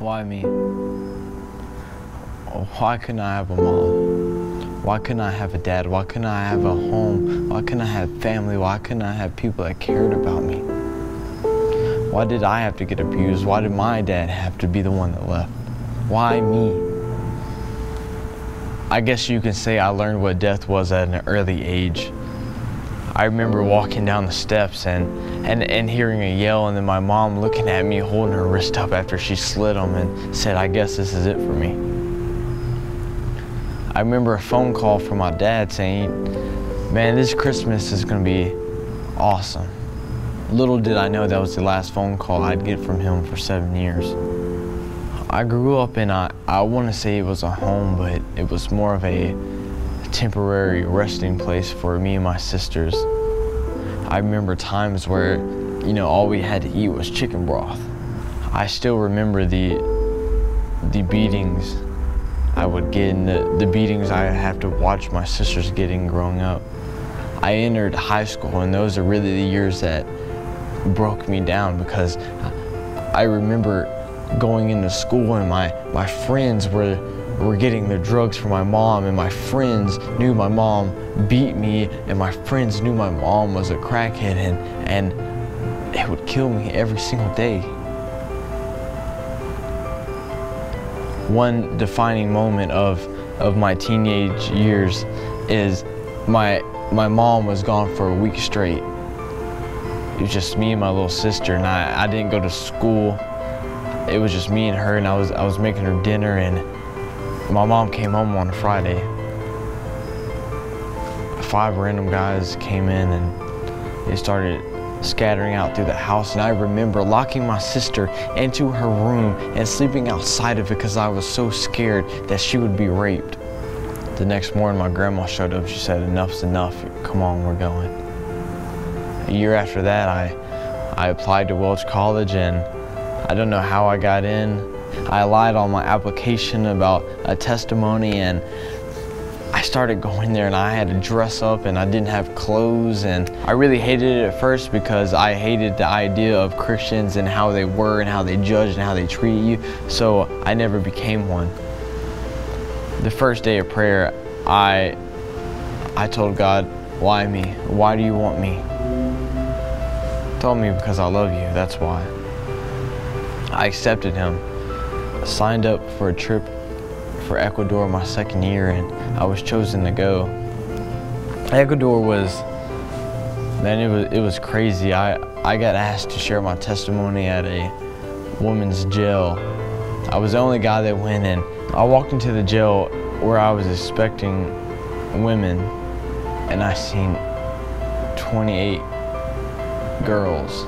Why me? Why couldn't I have a mom? Why couldn't I have a dad? Why couldn't I have a home? Why couldn't I have family? Why couldn't I have people that cared about me? Why did I have to get abused? Why did my dad have to be the one that left? Why me? I guess you can say I learned what death was at an early age. I remember walking down the steps and hearing a yell, and then my mom looking at me holding her wrist up after she slit them and said, I guess this is it for me. I remember a phone call from my dad saying, man, this Christmas is gonna be awesome. Little did I know that was the last phone call I'd get from him for 7 years. I grew up in, I want to say it was a home, but it was more of a temporary resting place for me and my sisters. I remember times where, you know, all we had to eat was chicken broth. I still remember the beatings I would get and the beatings I have to watch my sisters getting growing up. I entered high school, and those are really the years that broke me down, because I remember going into school and my friends were getting their drugs from my mom, and my friends knew my mom beat me, and my friends knew my mom was a crackhead, and it would kill me every single day. One defining moment of my teenage years is my mom was gone for a week straight. It was just me and my little sister, and I didn't go to school. It was just me and her, and I was making her dinner, and my mom came home on a Friday. 5 random guys came in and they started scattering out through the house, and I remember locking my sister into her room and sleeping outside of it because I was so scared that she would be raped. The next morning my grandma showed up. She said, enough's enough, come on, we're going. A year after that I applied to Welch College, and I don't know how I got in. I lied on my application about a testimony, and I started going there, and I had to dress up, and I didn't have clothes, and I really hated it at first because I hated the idea of Christians and how they were and how they judged and how they treated you, so I never became one. The first day of prayer, I told God, why me? Why do you want me? He told me, because I love you, that's why. I accepted him, signed up for a trip for Ecuador my second year, and I was chosen to go. Ecuador was, man, it was crazy. I got asked to share my testimony at a women's jail. I was the only guy that went in. I walked into the jail where I was expecting women, and I seen 28 girls,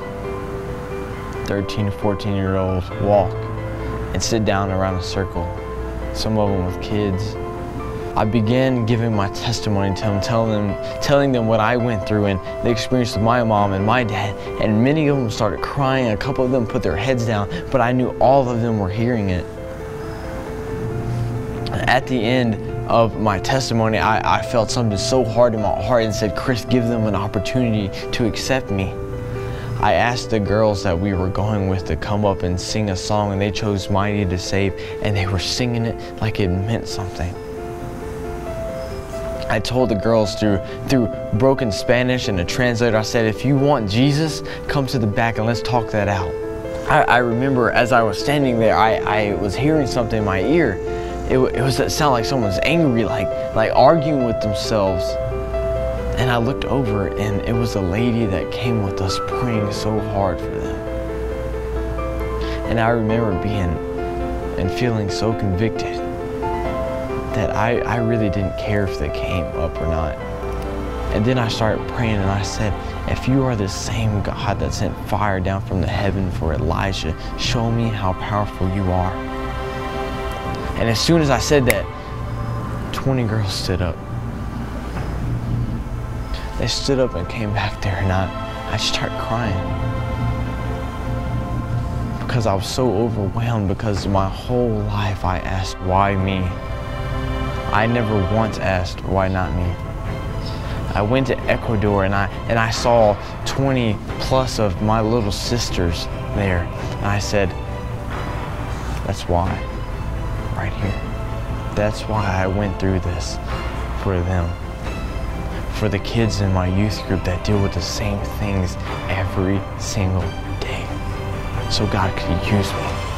13 to 14-year-olds walk and sit down around a circle, some of them with kids. I began giving my testimony to them, telling them what I went through and the experience with my mom and my dad, and many of them started crying. A couple of them put their heads down, but I knew all of them were hearing it. At the end of my testimony, I felt something so hard in my heart and said, Chris, give them an opportunity to accept me. I asked the girls that we were going with to come up and sing a song, and they chose Mighty to Save, and they were singing it like it meant something. I told the girls through broken Spanish and a translator, I said, if you want Jesus, come to the back and let's talk that out. I remember as I was standing there, I was hearing something in my ear. It was that sound like someone was angry, like arguing with themselves. And I looked over, and it was a lady that came with us praying so hard for them. And I remember being and feeling so convicted that I really didn't care if they came up or not. And then I started praying, and I said, if you are the same God that sent fire down from the heaven for Elijah, show me how powerful you are. And as soon as I said that, 20 girls stood up. They stood up and came back there, and I just started crying because I was so overwhelmed, because my whole life I asked, why me? I never once asked, why not me? I went to Ecuador, and I saw 20 plus of my little sisters there, and I said, That's why, right here. That's why I went through this, for them. For the kids in my youth group that deal with the same things every single day. So God could use me.